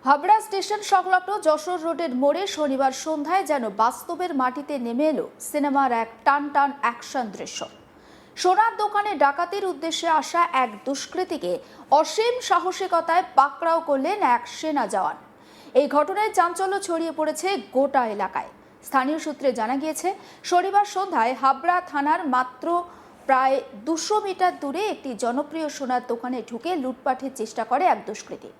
Habra station সংলগ্ন যশোর রোডের মোড়ে শনিবার সন্ধ্যায় যেন বাস্তবের মাটিতে নেমে এলো সিনেমার এক টান টান অ্যাকশন দৃশ্য। সোনার দোকানে ডাকাতির উদ্দেশ্যে আসা এক দুষ্কৃতীকে অসীম সাহসিকতায় পাকড়াও করলেন এক সেনা জওয়ান। এই ঘটনায় চাঞ্চল্য ছড়িয়ে পড়েছে গোটা এলাকায়। স্থানীয় সূত্রে জানা গিয়েছে, শনিবার সন্ধ্যায় হাবড়া থানার মাত্র প্রায় 200 মিটার দূরে একটি জনপ্রিয় সোনার দোকানে ঢুকে লুটপাটের চেষ্টা করে এক দুষ্কৃতী।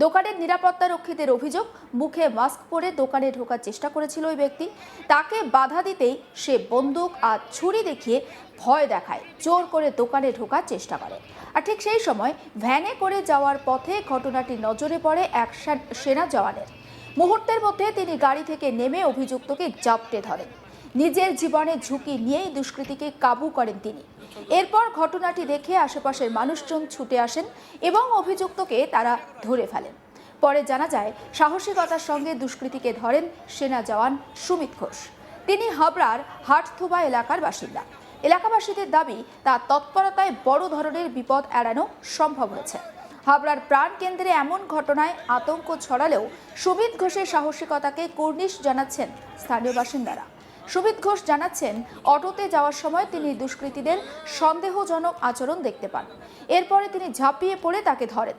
দোকানের নিরাপত্তা রক্ষীদের অভিযোগ, মুখে মাস্ক পরে দোকানে ঢোকার চেষ্টা করেছিল ওই ব্যক্তি। তাকে বাধা দিতেই সে বন্দুক আর ছুরি দেখিয়ে ভয় দেখায়, জোর করে দোকানে ঢোকার চেষ্টা করে। আর ঠিক সেই সময় ভ্যানে করে যাওয়ার পথে ঘটনাটি নজরে পড়ে এক সেনা জওয়ানের। মুহূর্তের মধ্যে তিনি গাড়ি থেকে নেমে অভিযুক্তকে জাপটে ধরেন। নিজের জীবনের ঝুঁকি নিয়েই দুষ্কৃতীকে কাবু করেন তিনি। এরপর ঘটনাটি দেখে আশেপাশের মানুষজন ছুটে আসেন এবং অভিযুক্তকে তারা ধরে ফেলেন। পরে জানা যায়, সাহসিকতার সঙ্গে দুষ্কৃতীকে ধরেন সেনা জওয়ান সুমিত ঘোষ। তিনি হাবড়ার হাটথোবা এলাকার বাসিন্দা। এলাকাবাসীদের দাবি, তার তৎপরতায় বড় ধরনের বিপদ এড়ানো সম্ভব হয়েছে। হাবড়ার প্রাণকেন্দ্রে এমন ঘটনায় আতঙ্ক ছড়ালেও সুমিত ঘোষের সাহসিকতাকে কুর্নিশ জানাচ্ছেন স্থানীয় বাসিন্দারা। সুমিত ঘোষ জানাচ্ছেন, অটোতে যাওয়ার সময় তিনি দুষ্কৃতীদের সন্দেহজনক আচরণ দেখতে পান। এরপরে তিনি ঝাঁপিয়ে পড়ে তাকে ধরেন।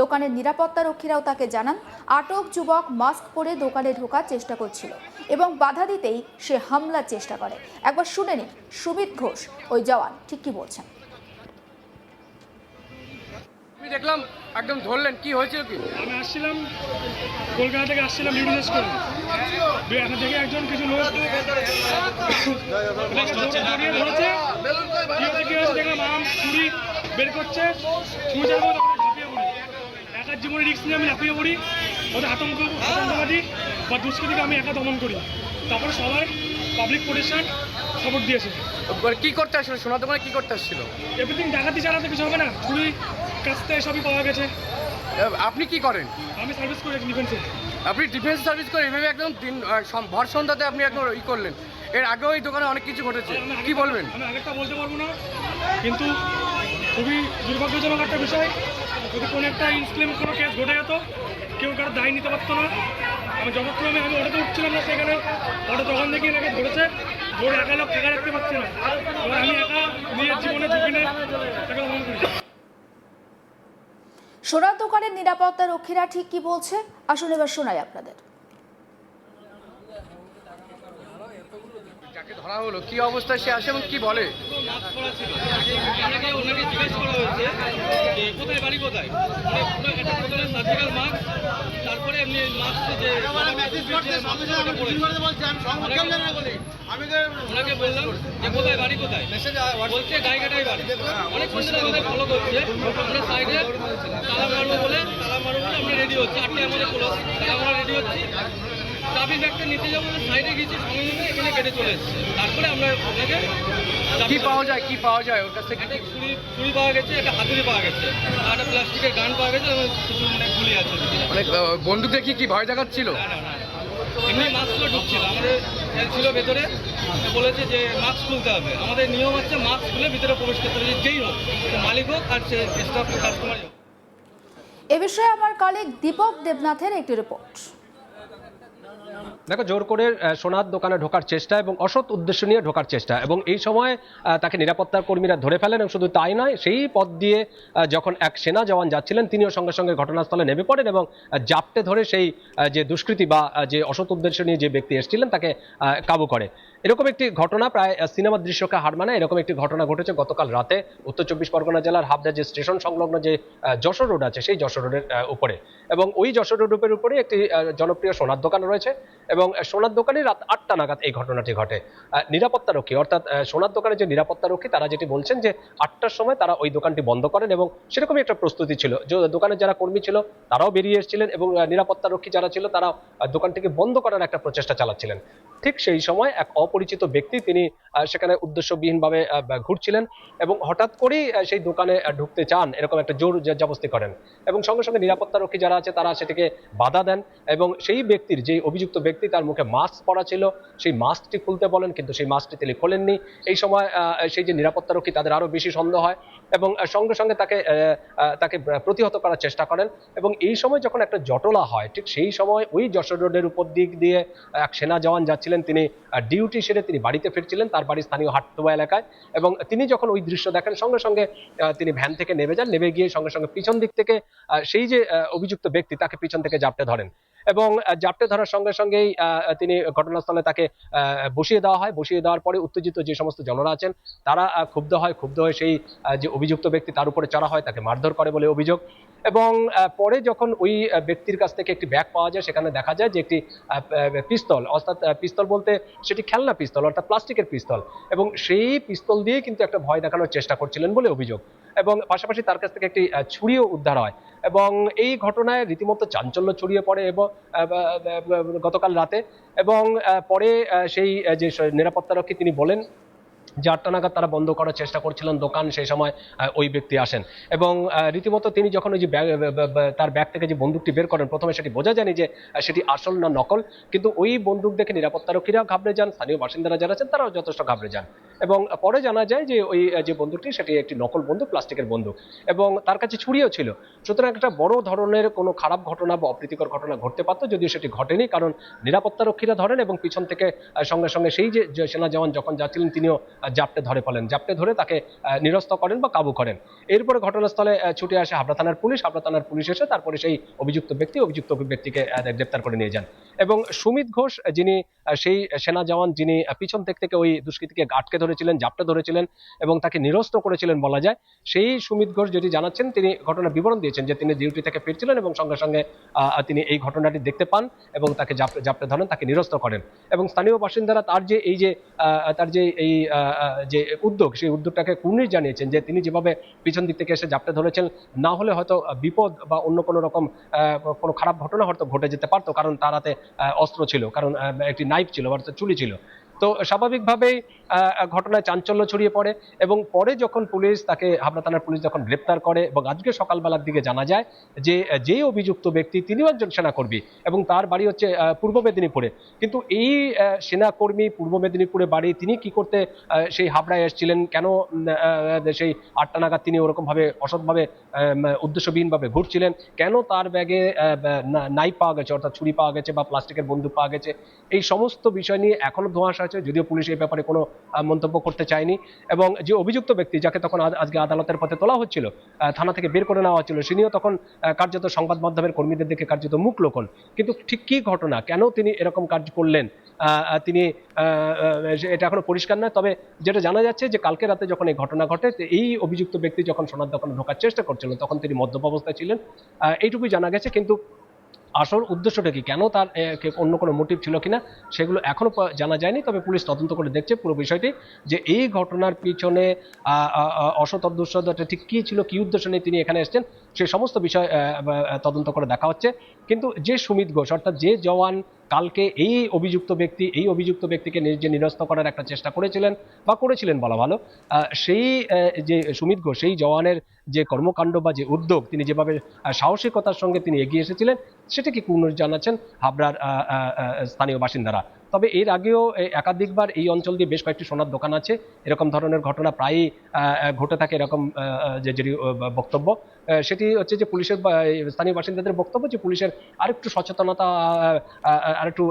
দোকানের নিরাপত্তা রক্ষীরাও তাকে জানান, আটক যুবক মাস্ক পরে দোকানে ঢোকার চেষ্টা করছিল এবং বাধা দিতেই সে হামলার চেষ্টা করে। একবার শুনে নিন সুমিত ঘোষ ওই জওয়ান ঠিক কি বলছেন। আমি দেখলাম একদম ধরলেন, কি হয়েছিল কি? আমি আসছিলাম কলকাতা থেকে, আসছিলাম ডিউটি শেষ করে। এখন থেকে একজন কিছু লোক ধরেছে, কি হয়েছে দেখলাম আম ছুরি বের করছে, ছুঁড়ে যাবো ঝাঁপিয়ে পড়ি। একার জীবনে রিস্ক নিয়ে আমি ঝাঁপিয়ে পড়ি। ওদের আতঙ্কবাদী বা দুষ্কৃতীকে আমি একা দমন করি। তারপরে সবাই পাবলিক প্রোটেকশন সাপোর্ট দিয়েছে। কি করতে আসছিল সোনার দোকানে? কি করতে আসছিল? এভরিথিং ডাকাতি চালাতে কিছু হবে না, ছুরি কাছতে এসবই পাওয়া গেছে। আপনি কি করেন? আমি সার্ভিস করি ডিফেন্সে। আপনি ডিফেন্স সার্ভিস করে এভাবে একদম ভর সন্ধ্যাতে আপনি একদম ই করলেন। এর আগেও এই দোকানে অনেক কিছু ঘটেছে, কি বলবেন? আমি আগেরটা বলতে পারবো না, কিন্তু খুবই দুর্ভাগ্যজনক একটা বিষয়। যদি কোনো একটা ইনক্লেম কোনো কেস ঘটে যেত, কেউ কারো দায় নিতে পারতো না। আমি যতক্ষণ আমি অটোতে উঠছিলাম না, সেখানে অটো তখন দেখি এনাকে ধরেছে, ধরে একা লোক একা রাখতে পারছি না। এবার আমি একা নিজের জীবনে ঝুঁকি নিয়ে তাকে দমন করি। সোনার দোকানের নিরাপত্তা রক্ষীরা ঠিক কি বলছে আসুন এবার শোনাই আপনাদের। যাকে ধরা হলো কি অবস্থায় সে আসে এবং কি বলে? ওনাকে জিজ্ঞেস করা হয়েছে যে কোথায় বাড়ি কোথায়, প্রথমে সার্জিক্যাল মাস্ক, তারপরে এমনি মাস্ক যে ওনাকে বললাম যে কোথায় বাড়ি কোথায়, বলছে গাইঘাটায় বাড়ি। অনেকক্ষণ ধরে আমাদের ফলো করছে। আমরা সাইডে তালা মারবো বলে আমরা রেডি হচ্ছি, 8টায় আমাদের ক্লোজ, তালা মারা রেডি হচ্ছি। চাবি ব্যাগটা নিতে যাবো, সাইডে গেছি, সঙ্গে সঙ্গে এখানে কেটে চলে এসেছে। তারপরে আমরা ওনাকে কি পাওয়া যায়, কি পাওয়া যায় ওর কাছ থেকে? একটা ছুরি পাওয়া গেছে, একটা হাতুড়ি পাওয়া গেছে, আর একটা প্লাস্টিকের গান পাওয়া গেছে এবং কিছু গুলি আছে। অনেক বন্দুক দেখি কি ভয় দেখাচ্ছিল? এমনি মাস্কগুলো ঢুকছিল, আমাদের ছিল ভেতরে, বলেছে যে মাস্ক খুলতে হবে। আমাদের নিয়ম হচ্ছে মাস্ক খুলে ভিতরে প্রবেশ করতে হবে, যেই হোক, মালিক হোক আর সে স্টাফ কাস্টমার হোক। এ বিষয়ে আমার কলিগ দীপক দেবনাথের একটি রিপোর্ট। দেখো, জোর করে সোনার দোকানে ঢোকার চেষ্টা এবং অসৎ উদ্দেশ্য নিয়ে ঢোকার চেষ্টা, এবং এই সময় তাকে নিরাপত্তা কর্মীরা ধরে ফেলেন। এবং শুধু তাই নয়, সেই পথ দিয়ে যখন এক সেনা জওয়ান যাচ্ছিলেন, তিনিও সঙ্গে সঙ্গে ঘটনাস্থলে নেমে পড়েন এবং জাপটে ধরে সেই যে দুষ্কৃতী বা যে অসৎ উদ্দেশ্য নিয়ে যে ব্যক্তি এসেছিলেন তাকে কাবু করে। এরকম একটি ঘটনা প্রায় সিনেমার দৃশ্যকে হার মানায়। এরকম একটি ঘটনা ঘটেছে গতকাল রাতে উত্তর 24 পরগনা জেলার হাবড়া যে স্টেশন সংলগ্ন যে যশোর রোড আছে, সেই যশোর রোডের উপরে। এবং ওই যশোর রোডের উপরে একটি জনপ্রিয় সোনার দোকান রয়েছে এবং সোনার দোকানে রাত 8টা নাগাদ এই ঘটনাটি ঘটে। নিরাপত্তা রক্ষী, অর্থাৎ সোনার দোকানের যে নিরাপত্তা রক্ষী, তারা যেটি বলছেন যে 8টার সময় তারা ওই দোকানটি বন্ধ করেন এবং সেরকমই একটা প্রস্তুতি ছিল। দোকানের যারা কর্মী ছিল তারাও বেরিয়ে এসেছিলেন এবং নিরাপত্তা রক্ষী যারা ছিল তারা দোকানটিকে বন্ধ করার একটা প্রচেষ্টা চালাচ্ছিলেন। ঠিক সেই সময় এক অপরিচিত ব্যক্তি, তিনি সেখানে উদ্দেশ্যবিহীনভাবে ঘুরছিলেন এবং হঠাৎ করেই সেই দোকানে ঢুকতে চান, এরকম একটা জোর জবরদস্তি করেন এবং সঙ্গে সঙ্গে নিরাপত্তারক্ষী যারা আছে তারা সেটিকে বাধা দেন এবং সেই ব্যক্তির, যে অভিযুক্ত ব্যক্তি, তার মুখে মাস্ক পরা ছিল, সেই মাস্কটি খুলতে বলেন, কিন্তু সেই মাস্কটি তিনি খোলেননি। এই সময় সেই যে নিরাপত্তারক্ষী, তাদের আরো বেশি সন্দেহ হয় এবং সঙ্গে সঙ্গে তাকে প্রতিহত করার চেষ্টা করেন এবং এই সময় যখন একটা জটলা হয়, ঠিক সেই সময় ওই যশোর রোডের উপর দিক দিয়ে এক সেনা জওয়ান যাচ্ছিলেন, তিনি ডিউটি সেরে তিনি বাড়িতে ফিরছিলেন, তার বাড়ি স্থানীয় হাটতোয়া এলাকায়, এবং তিনি যখন ওই দৃশ্য দেখেন সঙ্গে সঙ্গে তিনি ভ্যান থেকে নেমে যান, নেমে গিয়ে সঙ্গে সঙ্গে পিছন দিক থেকে সেই যে অভিযুক্ত ব্যক্তি তাকে পিছন থেকে জাপটে ধরেন এবং জাপটে ধরার সঙ্গে সঙ্গেই তিনি ঘটনাস্থলে তাকে বসিয়ে দেওয়া হয়। বসিয়ে দেওয়ার পরে উত্তেজিত যে সমস্ত জনরা আছেন তারা ক্ষুব্ধ হয়ে সেই যে অভিযুক্ত ব্যক্তি তার উপরে চড়া হয়, তাকে মারধর করে বলে অভিযোগ। এবং পরে যখন ওই ব্যক্তির কাছ থেকে একটি ব্যাগ পাওয়া যায়, সেখানে দেখা যায় যে একটি পিস্তল, অর্থাৎ পিস্তল বলতে সেটি খেলনা পিস্তল, অর্থাৎ প্লাস্টিকের পিস্তল, এবং সেই পিস্তল দিয়ে কিন্তু একটা ভয় দেখানোর চেষ্টা করছিলেন বলে অভিযোগ। এবং পাশাপাশি তার কাছ থেকে একটি ছুরিও উদ্ধার হয় এবং এই ঘটনায় রীতিমতো চাঞ্চল্য ছড়িয়ে পড়ে এবং গতকাল রাতে। এবং পরে সেই যে নিরাপত্তারক্ষী তিনি বলেন যে 8টা নাগাদ তারা বন্ধ করার চেষ্টা করছিলেন দোকান, সেই সময় ওই ব্যক্তি আসেন এবং রীতিমতো তিনি যখন ওই যে তার ব্যাগ থেকে যে বন্দুকটি বের করেন, প্রথমে সেটি বোঝা যায়নি যে সেটি আসল না নকল, কিন্তু ওই বন্দুক দেখে নিরাপত্তারক্ষীরাও ঘাবড়ে যান, স্থানীয় বাসিন্দারা যারা আছেন তারাও যথেষ্ট ঘাবড়ে যান এবং পরে জানা যায় যে ওই যে বন্দুকটি সেটি একটি নকল বন্দুক, প্লাস্টিকের বন্দুক, এবং তার কাছে ছুরিও ছিল। সুতরাং একটা বড় ধরনের কোনো খারাপ ঘটনা বা অপ্রীতিকর ঘটনা ঘটতে পারত, যদিও সেটি ঘটেনি, কারণ নিরাপত্তারক্ষীরা ধরেন এবং পিছন থেকে সঙ্গে সঙ্গে সেই যে সেনা জওয়ান যখন যাচ্ছিলেন তিনিও জাপটে ধরে তাকে নিরস্ত করেন বা কাবু করেন। এরপরে ঘটনাস্থলে ছুটে আসে হাবড়া থানার পুলিশ এসে তারপরে সেই অভিযুক্ত ব্যক্তিকে গ্রেপ্তার করে নিয়ে যান এবং সুমিত ঘোষ, যিনি সেই সেনা জওয়ান, যিনি পিছন থেকে ওই দুষ্কৃতীকে আটকে ধরেছিলেন, জাপটে ধরেছিলেন এবং তাকে নিরস্ত করেছিলেন বলা যায়, সেই সুমিত ঘোষ যেটি জানাচ্ছেন, তিনি ঘটনার বিবরণ দিয়েছেন যে তিনি ডিউটি থেকে ফিরছিলেন এবং সঙ্গে সঙ্গে তিনি এই ঘটনাটি দেখতে পান এবং তাকে জাপটে ধরেন, তাকে নিরস্ত করেন এবং স্থানীয় বাসিন্দারা তার যে উদ্যোগ, সেই উদ্যোগটাকে কুর্নিশ জানিয়েছেন যে তিনি যেভাবে পিছন দিক থেকে এসে জাপটে ধরেছেন, না হলে হয়তো বিপদ বা অন্য কোনো রকম কোনো খারাপ ঘটনা হয়তো ঘটে যেতে পারতো, কারণ তার হাতে অস্ত্র ছিল, কারণ একটি নাইফ ছিল, অর্থাৎ চুলি ছিল। তো স্বাভাবিকভাবেই ঘটনায় চাঞ্চল্য ছড়িয়ে পড়ে এবং পরে যখন হাবড়া থানার পুলিশ যখন গ্রেপ্তার করে এবং আজকে সকালবেলার দিকে জানা যায় যে অভিযুক্ত ব্যক্তি তিনিও একজন সেনাকর্মী এবং তার বাড়ি হচ্ছে পূর্ব মেদিনীপুরে, কিন্তু এই সেনাকর্মী পূর্ব মেদিনীপুরে বাড়ি, তিনি কি করতে সেই হাবড়ায় এসেছিলেন, কেন সেই 8টা নাগাদ তিনি ওরকম ভাবে অসৎভাবে উদ্দেশ্যবিহীনভাবে ঘুরছিলেন, কেন তার ব্যাগে নাইফ পাওয়া গেছে, অর্থাৎ ছুরি পাওয়া গেছে বা প্লাস্টিকের বন্দুক পাওয়া গেছে, এই সমস্ত বিষয় নিয়ে এখনো ধোঁয়াশা আছে, যদিও পুলিশ এই ব্যাপারে কোনো মন্তব্য করতে চায়নি। এবং যে অভিযুক্ত ব্যক্তি, যাকে তখন আজকে আদালতের পথে তোলা হচ্ছিল, থানা থেকে বের করে নেওয়া হচ্ছিল, তিনিও তখন কার্যত সংবাদ মাধ্যমের কর্মীদের দেখে কার্যত মুখ লোকন, কিন্তু ঠিক কি ঘটনা, কেন তিনি এরকম কাজ করলেন, তিনি এটা এখনো পরিষ্কার নয়। তবে যেটা জানা যাচ্ছে যে কালকে রাতে যখন এই ঘটনা ঘটে, এই অভিযুক্ত ব্যক্তি যখন সোনার দোকানে ঢোকার চেষ্টা করছিলেন তখন তিনি মদ্যপ অবস্থায় ছিলেন, এইটুকুই জানা গেছে। কিন্তু আসল উদ্দেশ্যটা কি, কেন তার অন্য কোনো মোটিভ ছিল কিনা, সেগুলো এখনো জানা যায়নি। তবে পুলিশ তদন্ত করে দেখছে পুরো বিষয়টি, যে এই ঘটনার পিছনে অসৎ উদ্দেশ্যটা ঠিক কি ছিল, কি উদ্দেশ্য নিয়ে তিনি এখানে এসেছেন, সেই সমস্ত বিষয় তদন্ত করে দেখা হচ্ছে। কিন্তু যে সুমিত ঘোষ, অর্থাৎ যে জওয়ান কালকে এই অভিযুক্ত ব্যক্তিকে যে নিরস্ত করার একটা চেষ্টা করেছিলেন বলা ভালো, সেই যে সুমিত ঘোষ, সেই জওয়ানের যে কর্মকাণ্ড বা যে উদ্যোগ, তিনি যেভাবে সাহসিকতার সঙ্গে তিনি এগিয়ে এসেছিলেন, সেটাকে কুর্নিশ জানাচ্ছেন হাবড়ার স্থানীয় বাসিন্দারা। তবে এর আগেও একাধিকবার এই অঞ্চল দিয়ে বেশ কয়েকটি সোনার দোকান আছে, এরকম ধরনের ঘটনা প্রায়ই ঘটে থাকে। এরকম যেটি বক্তব্য, সেটি হচ্ছে যে পুলিশের স্থানীয় বাসিন্দাদের বক্তব্য যে পুলিশের আরেকটু সচেতনতা, আরেকটু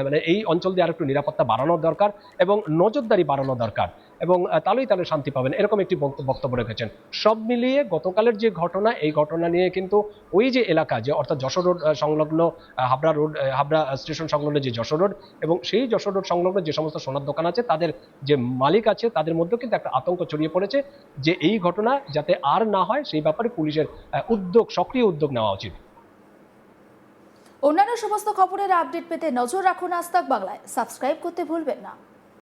মানে এই অঞ্চল দিয়ে আরেকটু নিরাপত্তা বাড়ানোর দরকার এবং নজরদারি বাড়ানো দরকার, এবং তাহলেই শান্তি পাবেন, এরকম একটি বক্তব্য রেখেছেন। সব মিলিয়ে গতকালের যে ঘটনা, এই ঘটনা নিয়ে কিন্তু ওই যে এলাকা, যে অর্থাৎ যশোর রোড সংলগ্ন, হাবড়া স্টেশন সংলগ্ন যে যশোর রোড, এবং সেই যশোর রোড সংলগ্ন যে সমস্ত সোনার দোকান আছে, তাদের যে মালিক আছে, তাদের মধ্যে কিন্তু একটা আতঙ্ক ছড়িয়ে পড়েছে যে এই ঘটনা যাতে আর না হয়, সেই ব্যাপারে পুলিশের সক্রিয় উদ্যোগ নেওয়া উচিত। অন্যান্য সমস্ত খবরের আপডেট পেতে নজর রাখুন আজ তাক বাংলায়, সাবস্ক্রাইব করতে ভুলবেন না।